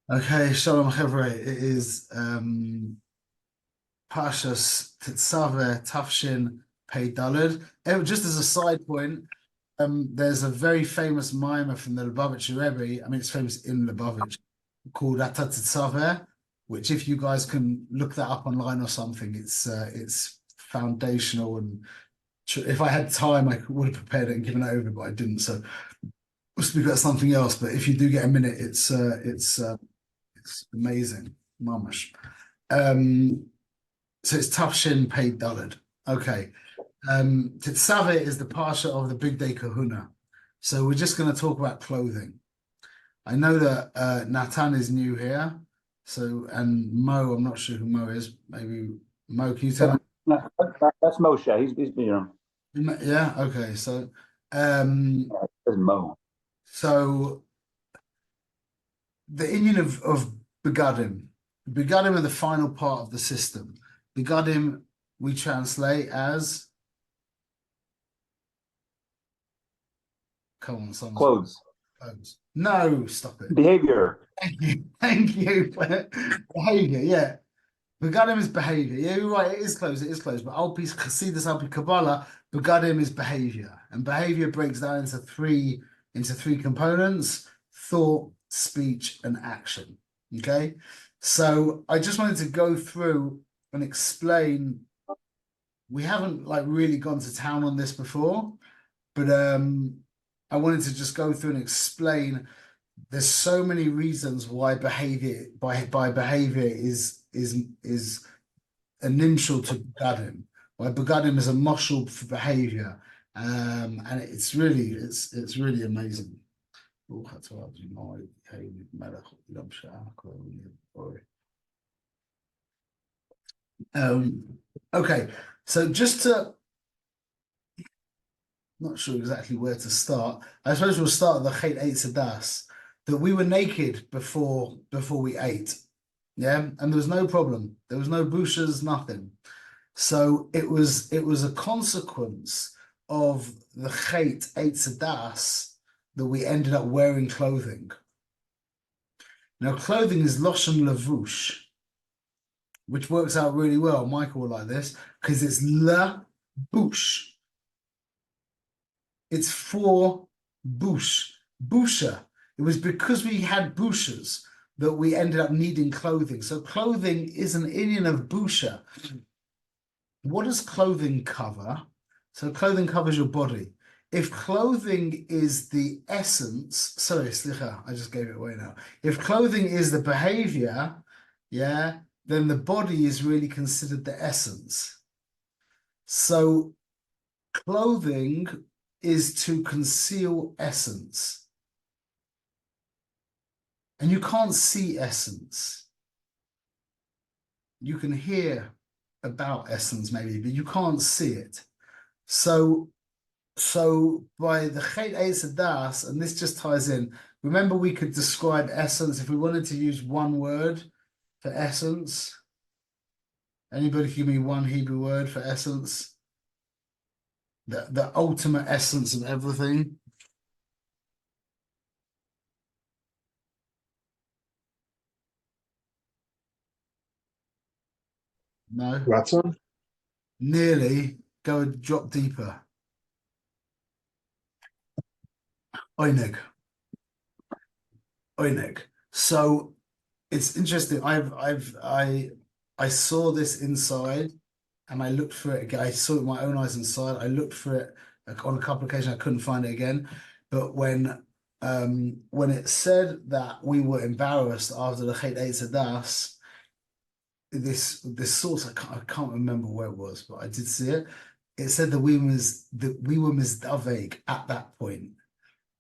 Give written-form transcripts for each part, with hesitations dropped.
Okay, Shalom Chevre. It is Pashas Tetzaveh Tafshin Pei Daled. Just as a side point, there's a very famous mimer from the Lubavitcher Rebbe. I mean, it's famous in Lubavitch, called Ata Tetzaveh, which if you guys can look that up online or something, it's foundational. And if I had time, I would have prepared it and given it over, but I didn't. So we'll speak about something else. But if you do get a minute, it's amazing, mamash. Um, so it's Tafshin Pei Daled. Okay. Tetzaveh is the parsha of the Big Day Kahuna. So we're just going to talk about clothing. I know that Natan is new here. So, and Mo, I'm not sure who Mo is. Maybe Mo, can you tell me? That's Moshe. Yeah, okay. Um, That's Mo. so the Indian of Begadim. Begadim are the final part of the system. Begadim we translate as, come on, someone's Clothes. clothes. No, stop it. Behavior. Thank you. Thank you. Behavior, yeah. Begadim is behavior. Yeah, you're right. It is clothes. It is clothes. But Alpi Chassidus, Alpi Kabbalah, Begadim is behavior. And behavior breaks down into three components: thought, speech, and action. Okay. So I just wanted to go through and explain. We haven't like really gone to town on this before, but I wanted to just go through and explain. There's so many reasons why behavior by behavior is a nimshal to begadim. Why begadim is a moshul for behavior, and it's really amazing. Okay, so just to not sure exactly where to start. I suppose we'll start at the Chet Eitz Hadas, that we were naked before we ate. Yeah, and there was no problem. There was no bushas, nothing. So it was a consequence of the Chet Eitz Hadas that we ended up wearing clothing. Now, clothing is Loshen Lavush, which works out really well. Michael will like this because it's La Bush. It's for bush, busha. It was because we had bushas that we ended up needing clothing. So clothing is an Indian of busha. What does clothing cover? So clothing covers your body. If clothing is the essence, sorry, slicha, I just gave it away now. If clothing is the behavior, yeah, then the body is really considered the essence. So clothing is to conceal essence. And you can't see essence. You can hear about essence maybe, but you can't see it. So by the Chet Eitz Hadas, and this just ties in, remember we could describe essence if we wanted to use one word for essence. Anybody give me one Hebrew word for essence? The ultimate essence of everything. No, Ratzon? nearly. Go a drop deeper. Oineg. Oineg. So it's interesting. I saw this inside and I looked for it again. I saw it with my own eyes inside. I looked for it on a couple of occasions. I couldn't find it again. But when it said that we were embarrassed after the Chet Eitz Hadas, this source I can't remember where it was, but I did see it. It said that we were mizdaveg at that point.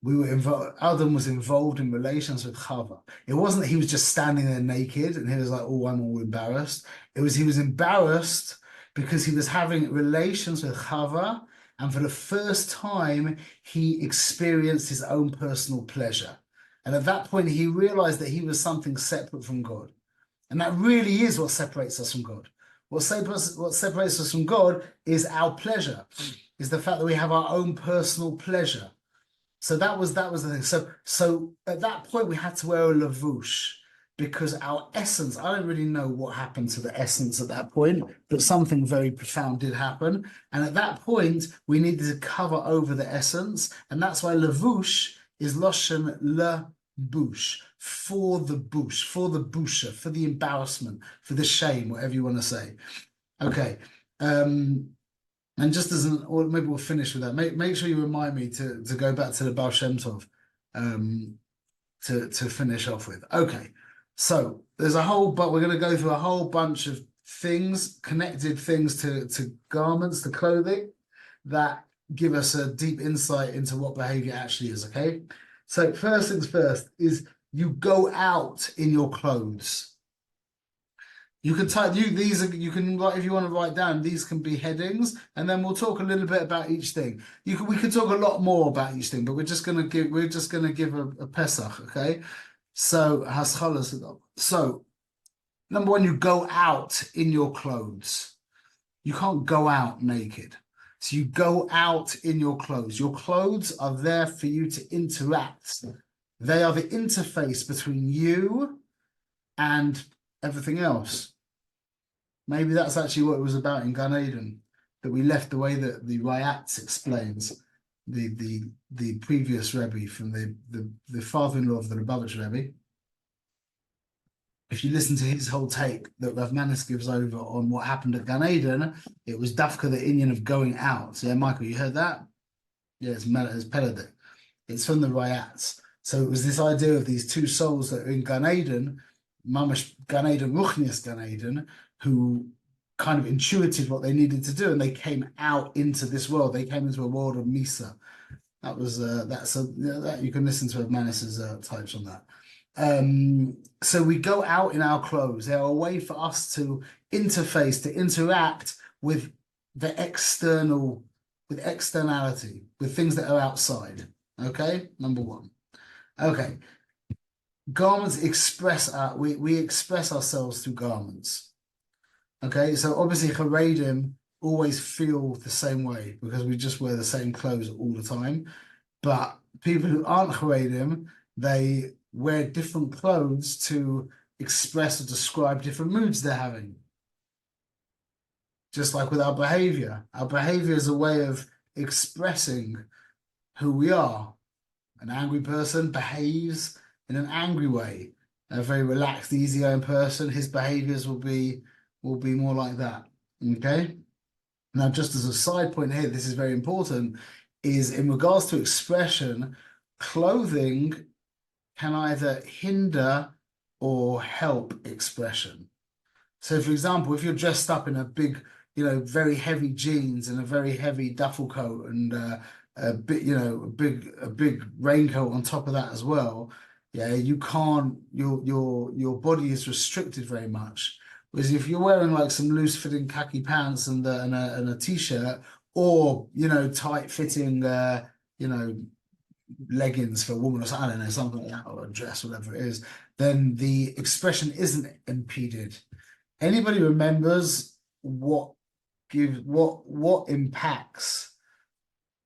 We were involved. Adam was involved in relations with Chava. It wasn't that he was just standing there naked and he was like, "Oh, I'm all embarrassed." It was he was embarrassed because he was having relations with Chava, and for the first time, he experienced his own personal pleasure. And at that point, he realized that he was something separate from God. And that really is what separates us from God. What separates us from God is our pleasure, is the fact that we have our own personal pleasure. So that was the thing. So at that point we had to wear a lavush. because our essence, I don't really know what happened to the essence at that point, but something very profound did happen. And at that point, we needed to cover over the essence. And that's why levush is loshen lebush, for the bush, for the busha, for the embarrassment, for the shame, whatever you want to say. Okay. And just as an, or maybe we'll finish with that. Make sure you remind me to go back to the Baal Shem Tov to finish off with. Okay. So there's a whole, but we're going to go through a whole bunch of things, connected things to garments, to clothing, that give us a deep insight into what behavior actually is. Okay. So first things first is you go out in your clothes. You can type these are you can write if you want to write down, these can be headings, and then we'll talk a little bit about each thing. We could talk a lot more about each thing, but we're just gonna give a Pesach, okay? So haschalas. So number one, you go out in your clothes. You can't go out naked. So you go out in your clothes. Your clothes are there for you to interact. They are the interface between you and everything else. Maybe that's actually what it was about in Gan Eden, that we left the way that the Rayatz explains, the previous Rebbe from the father-in-law of the Lubavitch Rebbe. If you listen to his whole take that Rav Manis gives over on what happened at Gan Eden, it was dafka the Inyan of going out. So, yeah, Michael, you heard that? Yeah, it's Peladik. It's from the Rayatz. So it was this idea of these two souls that are in Gan Eden, Mamash Gan Eden, Ruchnias Gan Eden, who kind of intuited what they needed to do, and they came out into this world. They came into a world of Misa. That was that you can listen to Manis's types on that. So we go out in our clothes. They're a way for us to interface, to interact with the external, with externality, with things that are outside. Okay, number one. Okay, garments express we express ourselves through garments. Okay, so obviously Haredim always feel the same way because we just wear the same clothes all the time. But people who aren't Haredim, they wear different clothes to express or describe different moods they're having. Just like with our behavior is a way of expressing who we are. An angry person behaves in an angry way. A very relaxed, easygoing person, his behaviors will be more like that. Okay. Now, just as a side point here, this is very important, is in regards to expression, clothing can either hinder or help expression. So, for example, if you're dressed up in a big, very heavy jeans and a very heavy duffel coat and a big raincoat on top of that as well, yeah, you can't. Your body is restricted very much. Whereas if you're wearing like some loose-fitting khaki pants and a t-shirt, or tight fitting leggings for a woman or something, I don't know, something like that, or a dress, whatever it is, then the expression isn't impeded. Anybody remembers what impacts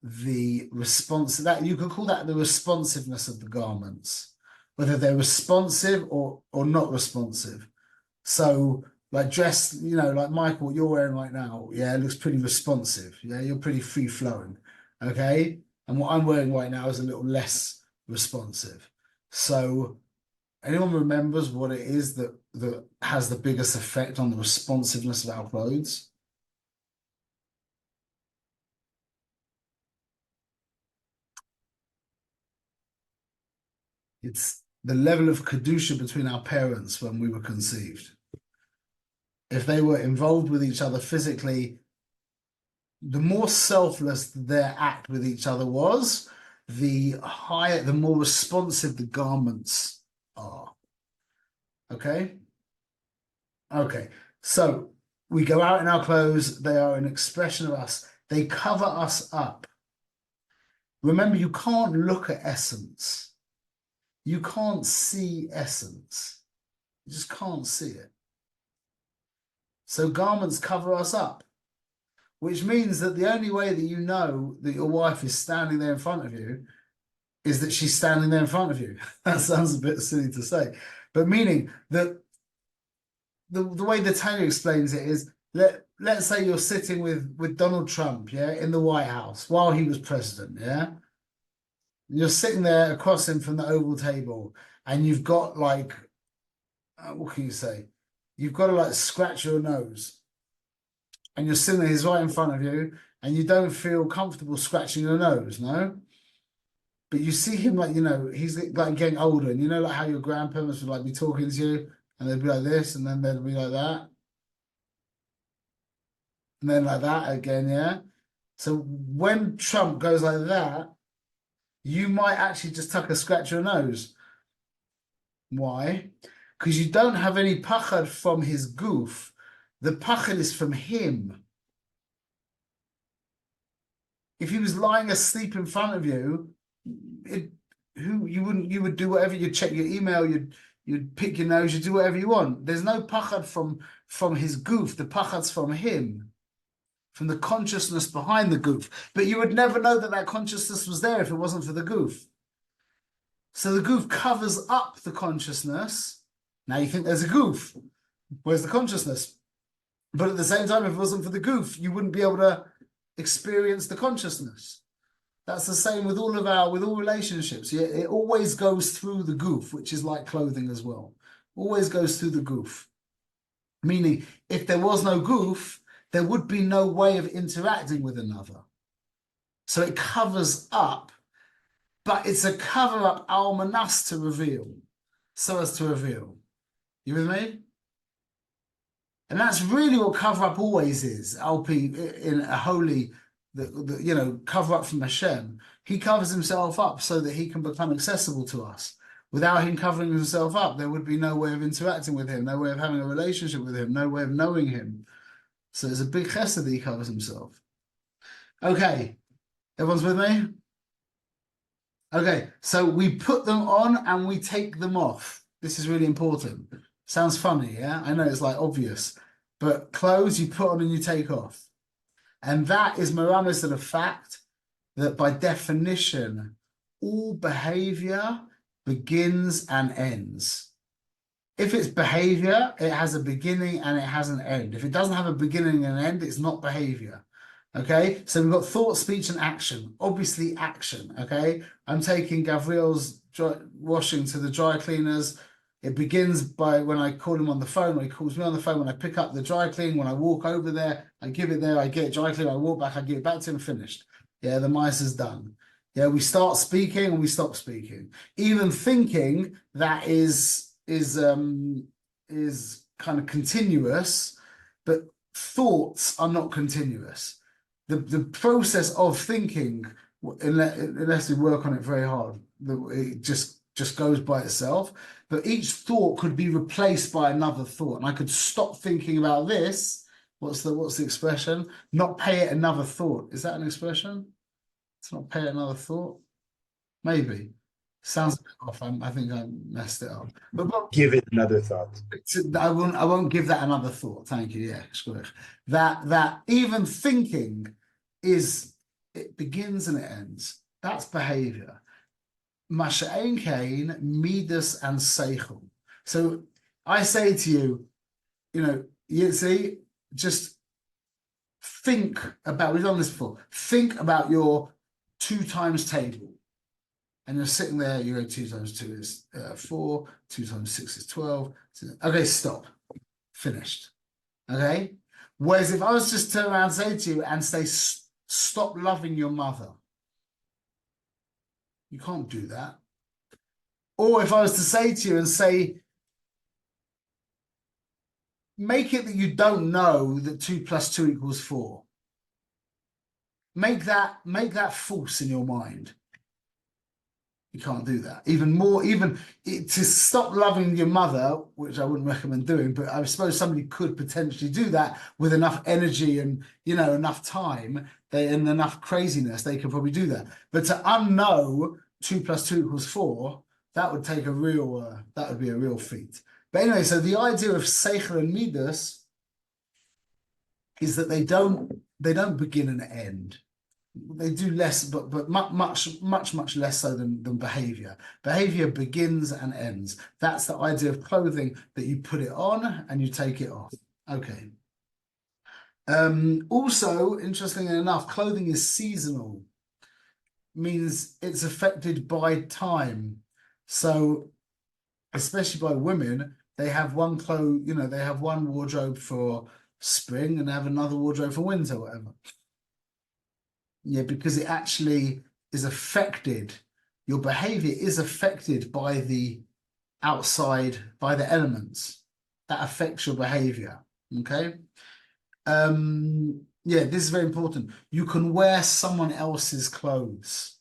the response, that you could call that the responsiveness of the garments, whether they're responsive or not responsive. So like dress, like Michael, what you're wearing right now, yeah, it looks pretty responsive. Yeah, you're pretty free flowing. Okay. And what I'm wearing right now is a little less responsive. So anyone remembers what it is that has the biggest effect on the responsiveness of our clothes? It's the level of kedusha between our parents when we were conceived. If they were involved with each other physically, the more selfless their act with each other was, the more responsive the garments are. Okay? Okay. So we go out in our clothes, they are an expression of us. They cover us up. Remember, you can't look at essence. You can't see essence. You just can't see it. So garments cover us up, which means that the only way that you know that your wife is standing there in front of you is that she's standing there in front of you. That sounds a bit silly to say, but meaning that the way the Tanya explains it is, let's say you're sitting with Donald Trump, yeah, in the White House while he was president, yeah. You're sitting there across him from the Oval Table, and you've got like, what can you say? You've got to like scratch your nose, and you're sitting there, he's right in front of you, and you don't feel comfortable scratching your nose, no? But you see him like, he's like getting older, and like how your grandparents would like be talking to you, and they'd be like this, and then they'd be like that, and then like that again, yeah? So when Trump goes like that, you might actually just tuck a scratch your nose. Why? Because you don't have any pachad from his goof. The pachad is from him. If he was lying asleep in front of you, you would do whatever. You'd check your email, you'd pick your nose, you'd do whatever you want. There's no pachad from his goof. The pachad's from him, from the consciousness behind the goof. But you would never know that consciousness was there if it wasn't for the goof. So the goof covers up the consciousness. Now you think there's a goof. Where's the consciousness? But at the same time, if it wasn't for the goof, you wouldn't be able to experience the consciousness. That's the same with all relationships. Yeah, it always goes through the goof, which is like clothing as well. Always goes through the goof. Meaning, if there was no goof, there would be no way of interacting with another. So it covers up, but it's a cover-up al-manas to reveal, so as to reveal. You with me? And that's really what cover-up always is, LP, in a holy, cover up from Hashem. He covers himself up so that he can become accessible to us. Without him covering himself up, there would be no way of interacting with him, no way of having a relationship with him, no way of knowing him. So there's a big chesed that he covers himself. Okay, everyone's with me? Okay, so we put them on and we take them off. This is really important. Sounds funny, yeah? I know it's like obvious, but clothes you put on and you take off. And that is maramis to the fact that by definition, all behavior begins and ends. If it's behavior, it has a beginning and it has an end. If it doesn't have a beginning and an end, it's not behavior. Okay, so we've got thought, speech, and action. Obviously, action. Okay, I'm taking Gavriel's washing to the dry cleaners. It begins by when I call him on the phone, or he calls me on the phone. When I pick up the dry clean, when I walk over there, I give it there, I get it dry clean, I walk back, I give it back to him, finished. Yeah, the mice is done. Yeah, we start speaking and we stop speaking. Even thinking that is kind of continuous, but thoughts are not continuous. The process of thinking, unless we work on it very hard, it just goes by itself. But each thought could be replaced by another thought, and I could stop thinking about this. What's the expression? Not pay it another thought. Is that an expression? It's not pay it another thought. Maybe sounds a bit off. I think I messed it up. But give it another thought. I won't give that another thought. Thank you. Yeah, that even thinking it begins and it ends. That's behavior. Masha'en kain, midas and seichel. So I say to you, you see, just think about, we've done this before, think about your 2 times table. And you're sitting there, you go 2 times 2 is 4, 2 times 6 is 12. Okay, stop. Finished. Okay? Whereas if I was just to turn around and say to you and say, stop loving your mother, you can't do that. Or if I was to say to you and say, make it that you don't know that 2 + 2 = 4. Make that false in your mind. You can't do that. To stop loving your mother, which I wouldn't recommend doing, but I suppose somebody could potentially do that with enough energy and enough time and enough craziness, they could probably do that. But to unknow 2 + 2 = 4, that would take that would be a real feat. But anyway, so the idea of seichel and midas is that they don't begin and end. They do less, but much less so than behavior. Behavior begins and ends. That's the idea of clothing, that you put it on and you take it off. Okay. Also, interestingly enough, clothing is seasonal, means it's affected by time. So, especially by women, they have they have one wardrobe for spring and they have another wardrobe for winter, whatever. Yeah, because it actually is affected. Your behavior is affected by the outside, by the elements that affects your behavior. Okay. Yeah, this is very important. You can wear someone else's clothes.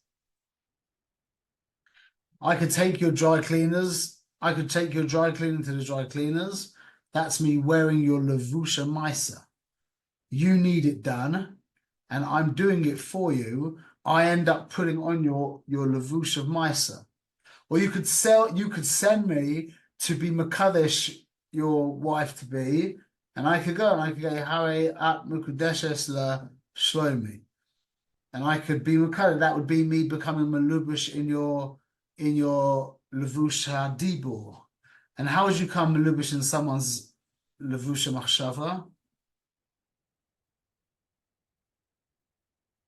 I could take your dry cleaners. I could take your dry cleaner to the dry cleaners. That's me wearing your lavusha maisa. You need it done, and I'm doing it for you. I end up putting on your lavusha maisa. Or you could send me to be Makadesh, your wife to be, and I could go and I could go, Hare at Mukadeshes la Shlomi. And I could be Makadesh. That would be me becoming Malubish in your Lavusha Dibur. And how would you come Malubish in someone's Lavusha Machshava?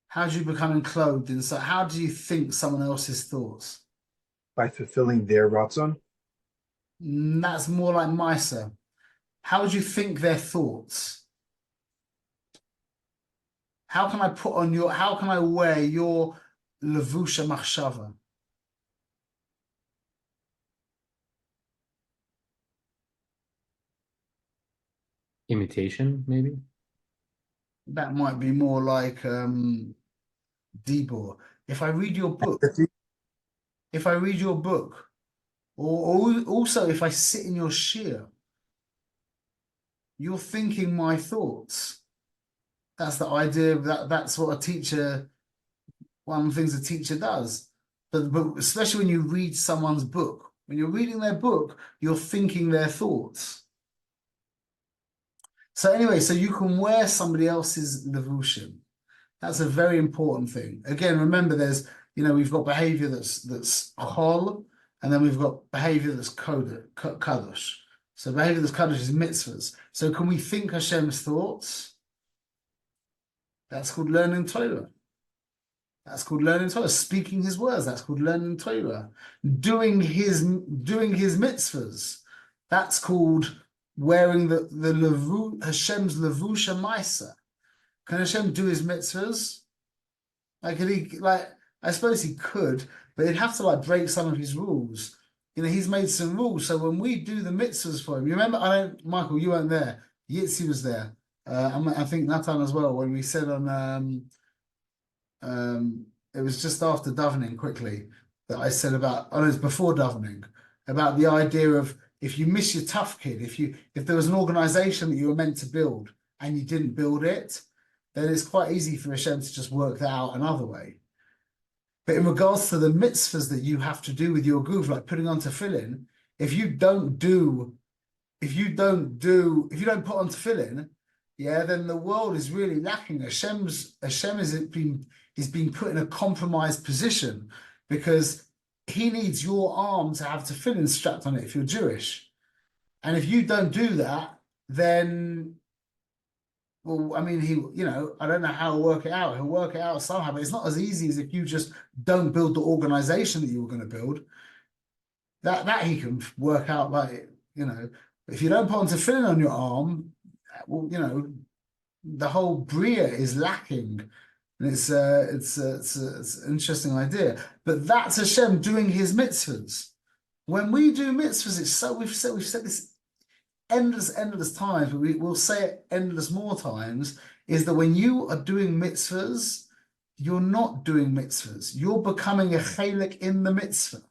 How do you become enclosed inside? How do you think someone else's thoughts? By fulfilling their ratzon. That's more like Misa. How would you think their thoughts? How can I wear your Lavusha Machshava? Imitation, maybe? That might be more like Dibor. If I read your book, or also if I sit in your shir, you're thinking my thoughts. That's the idea that's what one of the things a teacher does. But especially when you read someone's book, when you're reading their book, you're thinking their thoughts. So anyway, so you can wear somebody else's levushim. That's a very important thing. Again, remember we've got behavior that's chol, and then we've got behavior that's kadosh. So behavior that's kadosh is mitzvahs. So can we think Hashem's thoughts? That's called learning Torah. That's called learning Torah. Speaking His words. That's called learning Torah. Doing his mitzvahs. That's called wearing the Hashem's levusha maisa. Can Hashem do His mitzvahs? I suppose He could, but He'd have to break some of His rules. He's made some rules. So when we do the mitzvahs for Him, you remember? Michael, you weren't there. Yitzi was there. I think Natan as well. When we said it was just after davening quickly that I said it was before davening, about the idea of if you miss your tough kid, if there was an organization that you were meant to build and you didn't build it, then it's quite easy for Hashem to just work that out another way. But in regards to the mitzvahs that you have to do with your goof, like putting on tefillin, if you don't put on tefillin, then the world is really lacking. Hashem is being put in a compromised position because He needs your arm to have tefillin strapped on it if you're Jewish. And if you don't do that, then, well, I mean, I don't know how he'll work it out. He'll work it out somehow, but it's not as easy as if you just don't build the organization that you were going to build. That he can work out, if you don't put on tefillin on your arm, well, the whole bria is lacking. And it's an interesting idea. But that's Hashem doing His mitzvahs. When we do mitzvahs, we've said this endless times, but we'll say it endless more times, is that when you are doing mitzvahs, you're not doing mitzvahs. You're becoming a chelik in the mitzvah.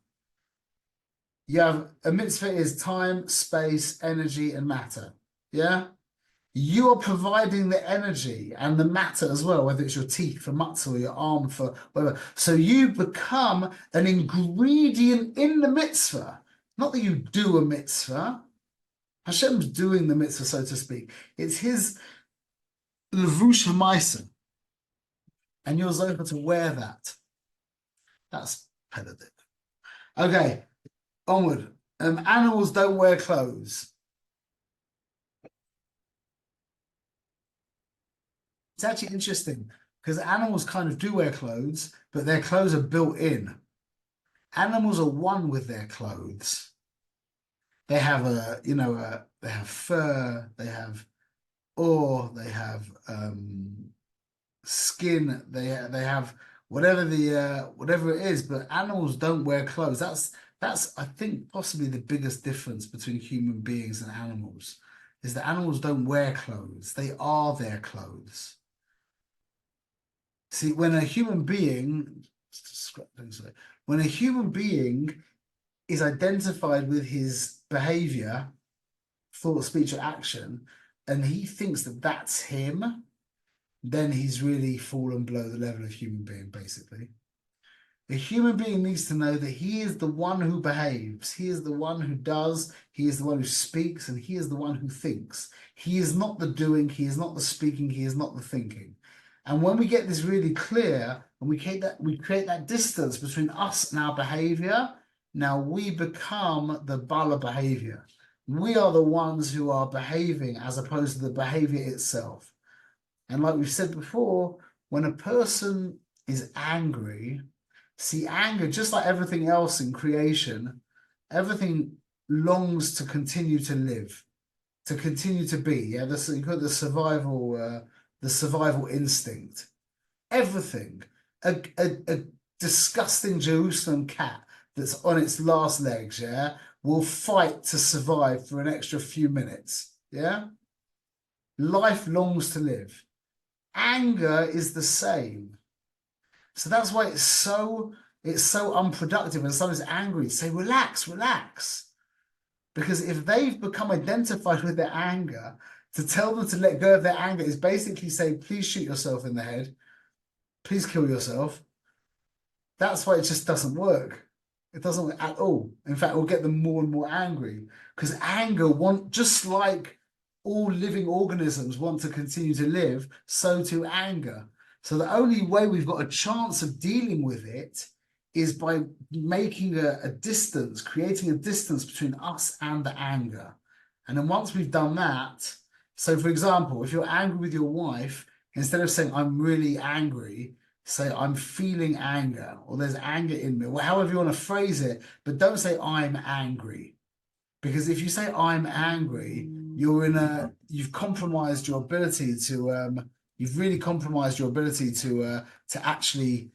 You have a mitzvah is time, space, energy, and matter. Yeah? You are providing the energy and the matter as well, whether it's your teeth for matzah or your arm for whatever. So you become an ingredient in the mitzvah. Not that you do a mitzvah. Hashem's doing the mitzvah, so to speak. It's His levush hamaisa. And you're Zofa to wear that. That's pedagogic. Okay, onward. Animals don't wear clothes. It's actually interesting because animals kind of do wear clothes, but their clothes are built in. Animals are one with their clothes. They have they have fur, they have ore, they have skin, they have whatever whatever it is, but animals don't wear clothes. That's I think possibly the biggest difference between human beings and animals is that animals don't wear clothes. They are their clothes. See, when a human being is identified with his behavior, thought, speech, or action, and he thinks that that's him, then he's really fallen below the level of human being, basically. A human being needs to know that he is the one who behaves, he is the one who does, he is the one who speaks, and he is the one who thinks. He is not the doing, he is not the speaking, he is not the thinking. And when we get this really clear, and we create that distance between us and our behavior, now we become the Bala behavior. We are the ones who are behaving as opposed to the behavior itself. And like we've said before, when a person is angry, see, anger, just like everything else in creation, everything longs to continue to live, to continue to be. Yeah, you got the survival instinct. Everything. A disgusting Jerusalem cat that's on its last legs, yeah, will fight to survive for an extra few minutes. Yeah. Life longs to live. Anger is the same. So that's why it's so unproductive when someone's angry. Say, relax, relax. Because if they've become identified with their anger, to tell them to let go of their anger is basically say, please shoot yourself in the head. Please kill yourself. That's why it just doesn't work. It doesn't work at all. In fact, it will get them more and more angry. Because anger just like all living organisms want to continue to live, so too anger. So the only way we've got a chance of dealing with it is by making a distance, creating a distance between us and the anger. And then once we've done that, so for example, if you're angry with your wife, instead of saying, I'm really angry, say, I'm feeling anger, or there's anger in me, or however you want to phrase it, but don't say, I'm angry. Because if you say, I'm angry, you've compromised your ability to, you've really compromised your ability to actually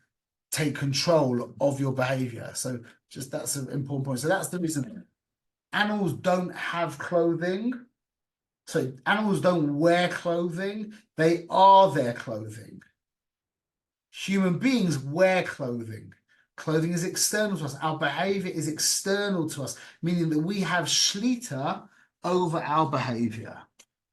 take control of your behavior. So just that's an important point. So that's the reason animals don't have clothing. So animals don't wear clothing. They are their clothing. Human beings wear clothing. Clothing is external to us. Our behavior is external to us, meaning that we have shlita over our behavior.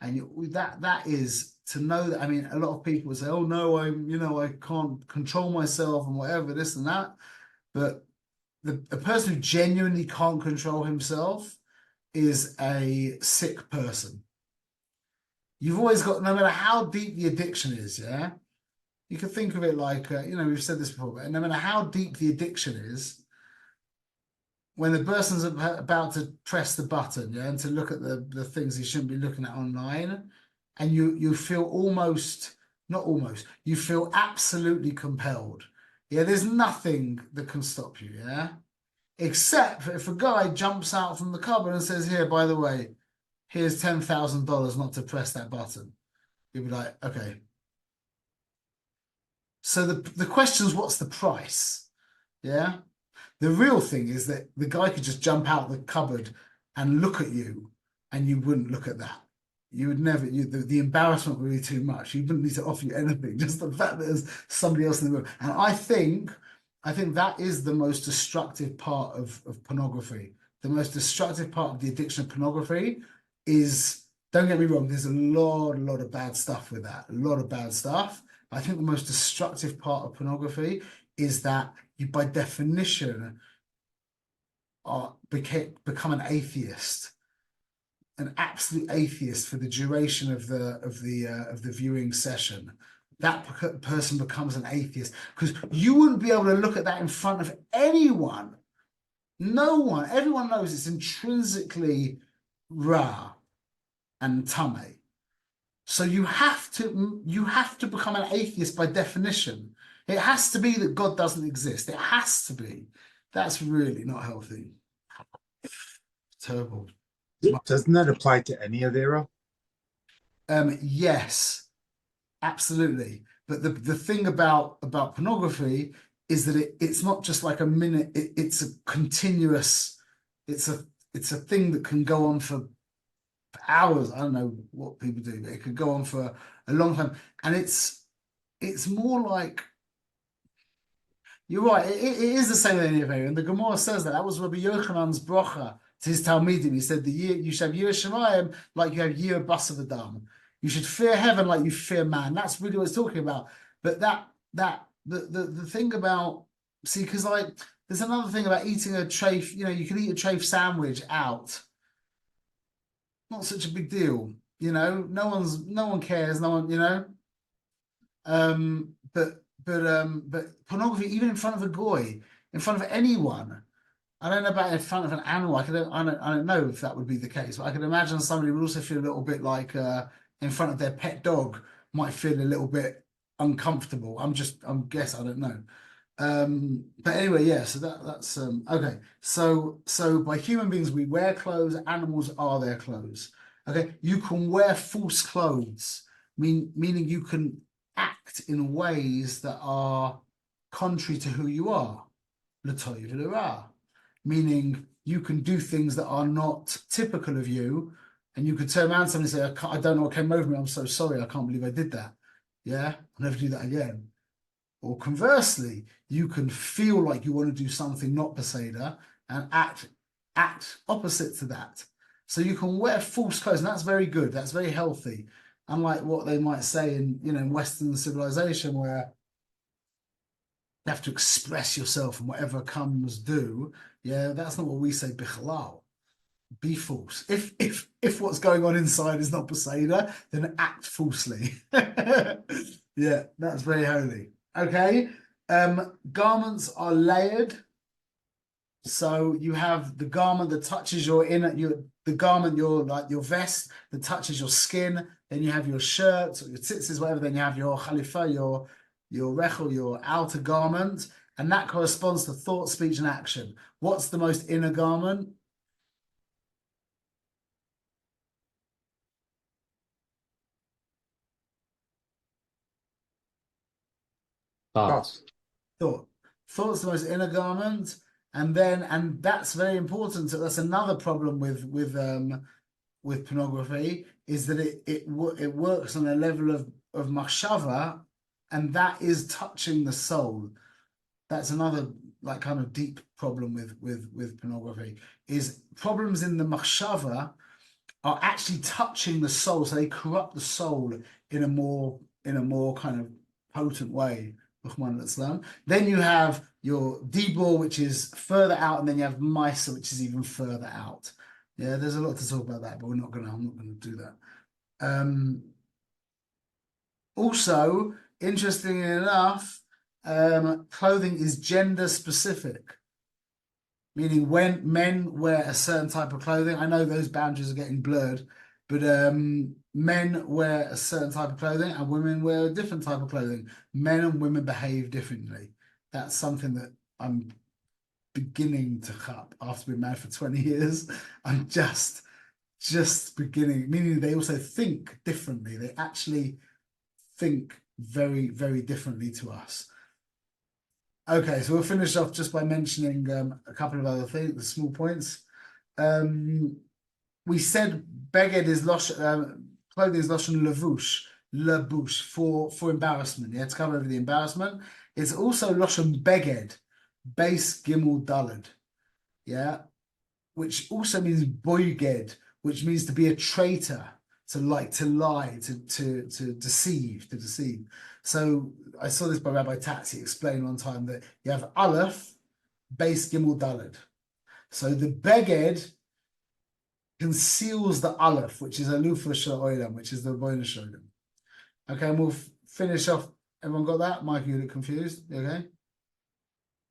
And that is to know that, I mean, a lot of people say, oh no, I can't control myself and whatever, this and that. But the person who genuinely can't control himself is a sick person. You've always got, no matter how deep the addiction is, yeah, you can think of it like, we've said this before, but no matter how deep the addiction is, when the person's about to press the button, yeah, and to look at the things he shouldn't be looking at online, and you feel you feel absolutely compelled. Yeah, there's nothing that can stop you, yeah? Except if a guy jumps out from the cupboard and says, here, by the way, here's $10,000 not to press that button. You'll be like, okay. So the question is, what's the price? Yeah. The real thing is that the guy could just jump out the cupboard and look at you, and you wouldn't look at that. You would never, the embarrassment would be too much. You wouldn't need to offer you anything, just the fact that there's somebody else in the room. And I think that is the most destructive part of pornography. The most destructive part of the addiction of pornography is, don't get me wrong, there's a lot of bad stuff with that, a lot of bad stuff. I think the most destructive part of pornography is that you, by definition, become an atheist, an absolute atheist for the duration of the viewing session, that person becomes an atheist, because you wouldn't be able to look at that in front of anyone. No one, everyone knows it's intrinsically ra and tame. So you have to become an atheist by definition. It has to be that God doesn't exist. It has to be. That's really not healthy. Terrible. Doesn't that apply to any Avera? Yes, absolutely. But the thing about pornography is that it's not just like a minute. It's a continuous. It's a thing that can go on for hours. I don't know what people do, but it could go on for a long time. And it's more like, you're right. It is the same with any of it. And the Gemara says that was Rabbi Yochanan's bracha to his Talmidim. He said, you should have Yireh Shamayim like you have Yireh Basar V'Dam. You should fear heaven like you fear man. That's really what it's talking about. But the thing about, see, because like there's another thing about eating a treif. You know, you can eat a treif sandwich out. Not such a big deal. You know, no one cares. No one, you know. But pornography, even in front of a goy, in front of anyone. I don't know about in front of an animal. I don't know if that would be the case, but I can imagine somebody would also feel a little bit like in front of their pet dog might feel a little bit uncomfortable. I'm guess, I don't know. But anyway, yeah, so that's okay. So by human beings, we wear clothes, animals are their clothes. Okay, you can wear false clothes, meaning you can act in ways that are contrary to who you are. L'toiv v'lerah. Meaning you can do things that are not typical of you, and you could turn around to somebody and say, I don't know what came over me, I'm so sorry, I can't believe I did that. Yeah, I'll never do that again. Or conversely, you can feel like you want to do something not Peseda and act opposite to that. So you can wear false clothes, and that's very good. That's very healthy. Unlike what they might say in Western civilization, where you have to express yourself and whatever comes do. Yeah, that's not what we say. Bichalal. Be false. If what's going on inside is not Peseda, then act falsely. Yeah, that's very holy. Okay. Garments are layered. So you have the garment that touches your vest that touches your skin. Then you have your shirt or your tzitzis, whatever. Then you have your chalifa, your rechel, your outer garment, and that corresponds to thought, speech, and action. What's the most inner garment? Thoughts. Thought. Thought's the most inner garment, and that's very important. So that's another problem with pornography, is that it works on a level of machshava, and that is touching the soul. That's another like kind of deep problem with pornography, is problems in the machshava are actually touching the soul, so they corrupt the soul in a more kind of potent way. Then you have your dibor, which is further out, and then you have Maisa, which is even further out. Yeah, there's a lot to talk about that, but I'm not gonna do that. Also, interestingly enough, clothing is gender specific, meaning when men wear a certain type of clothing, I know those boundaries are getting blurred, but men wear a certain type of clothing and women wear a different type of clothing. Men and women behave differently. That's something that I'm beginning to chap after being married for 20 years. I'm just beginning, meaning they also think differently. They actually think very, very differently to us. Okay, so we'll finish off just by mentioning a couple of other things, the small points. We said beged is clothing is lashon levush for embarrassment. Yeah, to cover over the embarrassment. It's also lashon beged, base gimel dalad. Yeah, which also means boyged, which means to be a traitor, to lie, to deceive, So I saw this by Rabbi Tatzi explain one time that you have Aleph, base gimel dalad. So the beged conceals the Aleph, which is Alufa Sha'olam, which is the Boina Shalom. Okay, and we'll finish off. Everyone got that? Mike, you look confused. Okay.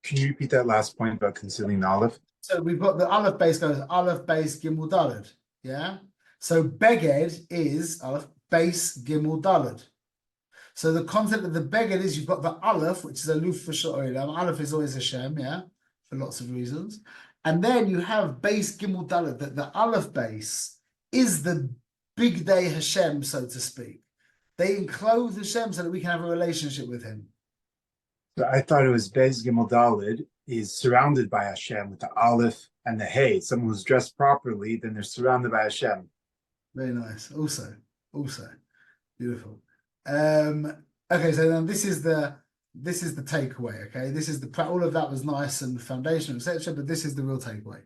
Can you repeat that last point about concealing the olive? So we've got the Aleph base goes Aleph base Gimel Daled. Yeah. So Beged is Aleph base Gimel Daled. So the concept of the Beged is you've got the Aleph, which is a Luf for Sha'olam. Aleph is always Hashem, yeah, for lots of reasons. And then you have base Gimel Daled, that the Aleph base is the big day Hashem, so to speak. They enclose Hashem so that we can have a relationship with him. So I thought it was Bez Gimel Daled is surrounded by Hashem with the Aleph and the Hey. Someone who's dressed properly, then they're surrounded by Hashem. Very nice. Also beautiful. Okay, so then this is the takeaway. Okay, this is the all of that was nice and foundational, etc. But this is the real takeaway.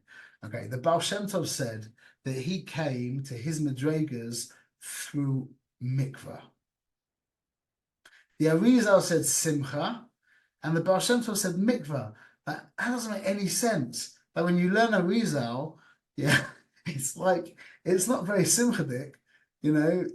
Okay, the Baal Shem Tov said that he came to his madrigas through mikvah. The Arizal said simcha, and the Baal Shem Tov said mikvah. That doesn't make any sense. Like when you learn Arizal, yeah, it's like it's not very simchadik. You know,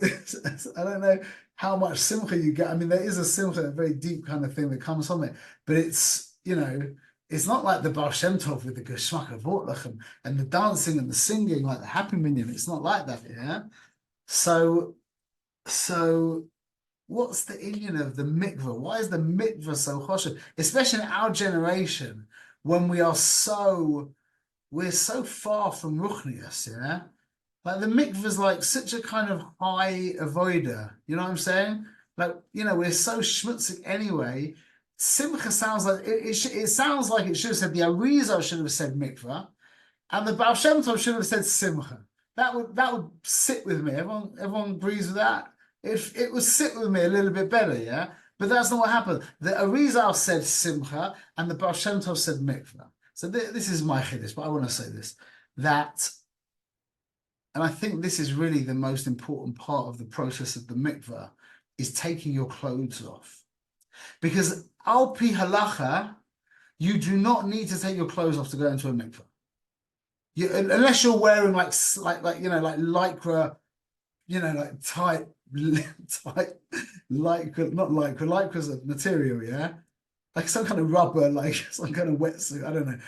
I don't know how much simcha you get. I mean, there is a simcha, a very deep kind of thing that comes from it, but it's, you know, it's not like the Baal Shem Tov with the Geschmack of Vortlach and the dancing and the singing like the Happy Minyan. It's not like that, yeah? So what's the inyan of the mikvah? Why is the mikvah so choshev? Especially in our generation, when we're so far from Ruchnius, yeah? Like the mikvah is like such a kind of high avoider. You know what I'm saying? Like, you know, we're so schmutzig anyway. Simcha sounds like it sounds like it should have said the Arizal should have said mikvah, and the Baal Shem Tov should have said simcha. That would sit with me. Everyone agrees with that. It would sit with me a little bit better, yeah. But that's not what happened. The Arizal said simcha, and the Baal Shem Tov said mikvah. So this is my chiddush, but I want to say this that. And I think this is really the most important part of the process of the mikvah is taking your clothes off. Because al pi halacha, you do not need to take your clothes off to go into a mikvah. Unless you're wearing like you know, like lycra, you know, like tight lycra, not lycra, lycra's a material, yeah? Like some kind of rubber, like some kind of wetsuit, I don't know.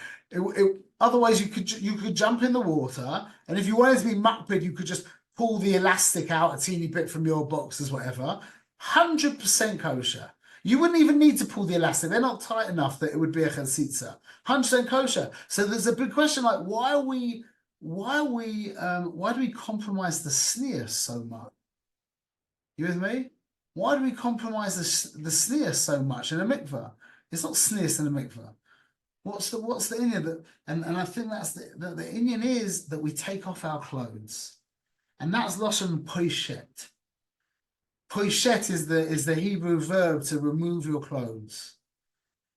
Otherwise, you could jump in the water, and if you wanted to be makpid, you could just pull the elastic out a teeny bit from your boxers, whatever. 100% kosher. You wouldn't even need to pull the elastic; they're not tight enough that it would be a chatzitza. 100% kosher. So there's a big question: like, why do we compromise the sneer so much? You with me? Why do we compromise the sneer so much in a mikvah? It's not sneers in a mikvah. What's the inyan that and I think that's the inyan is that we take off our clothes, and that's lashon poishet. Poishet is the Hebrew verb to remove your clothes,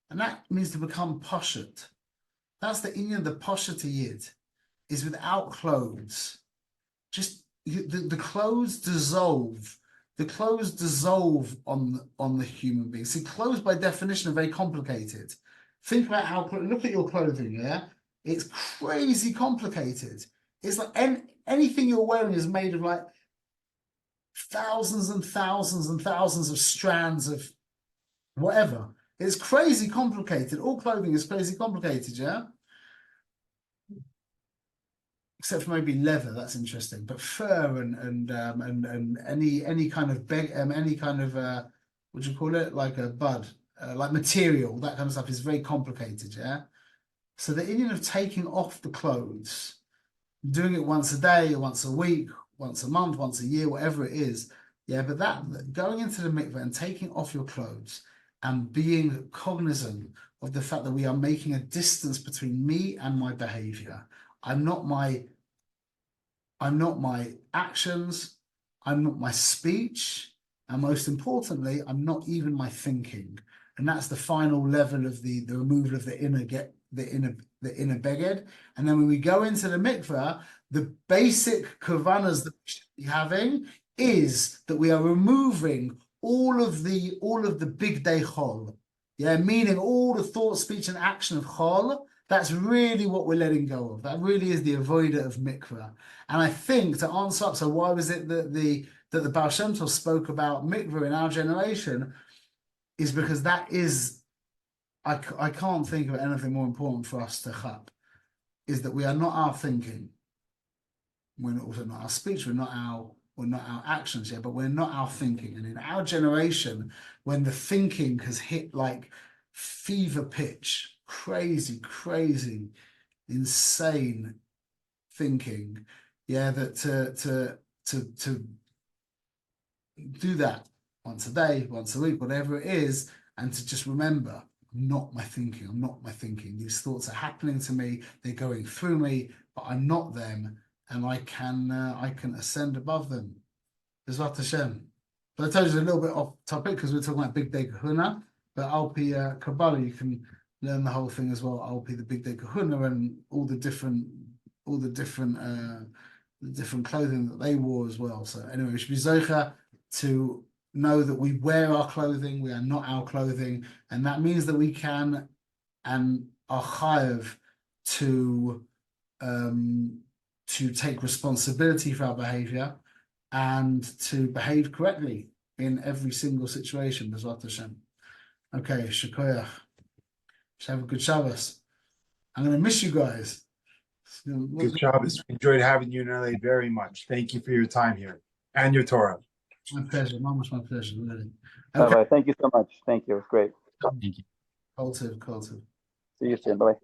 and that means to become poshet. That's the inyan. The poshet yid is without clothes. Just the clothes dissolve. The clothes dissolve on the human being. See, clothes by definition are very complicated. Think about look at your clothing, yeah? It's crazy complicated. It's like anything you're wearing is made of like thousands and thousands and thousands of strands of whatever. It's crazy complicated. All clothing is crazy complicated, yeah? Except for maybe leather, that's interesting. But fur and any kind of what do you call it? Like a bud. Like material, that kind of stuff is very complicated, yeah? So the inyan of taking off the clothes, doing it once a day, once a week, once a month, once a year, whatever it is, yeah, but that going into the mikveh and taking off your clothes and being cognizant of the fact that we are making a distance between me and my behavior. I'm not my actions, I'm not my speech, and most importantly, I'm not even my thinking. And that's the final level of the removal of the inner beged. And then when we go into the mikveh, the basic kavanas that we should be having is that we are removing all of the big day chol. Yeah, meaning all the thought, speech, and action of chol. That's really what we're letting go of. That really is the avoider of mikveh. And I think to answer up, so why was it that the that the Baal Shem Tov spoke about mikveh in our generation is because that is, I can't think of anything more important for us to chap, is that we are not our thinking. We're also not our speech, we're not our actions yet, but we're not our thinking. And in our generation, when the thinking has hit like fever pitch, crazy, insane thinking, yeah, that to do that once a day, once a week, whatever it is, and to just remember, I'm not my thinking, I'm not my thinking. These thoughts are happening to me, they're going through me, but I'm not them, and I can ascend above them. Bezrat Hashem. But I told you a little bit off topic because we're talking about Big Day Kahuna, but Alpi Kabbalah, you can learn the whole thing as well. Alpi the Big Day Kahuna and all the different clothing that they wore as well. So anyway, we should be zocha to know that we wear our clothing, we are not our clothing, and that means that we can and are chayav to take responsibility for our behavior and to behave correctly in every single situation. B'ezrat Hashem. Okay, Shekoyach. Have a good Shabbos. I'm going to miss you guys. Good Shabbos. We enjoyed having you in LA very much. Thank you for your time here and your Torah. My pleasure. My pleasure, really. Bye Okay. bye. Thank you so much. Thank you. It was great. Thank you. Cultive. See you soon. Bye.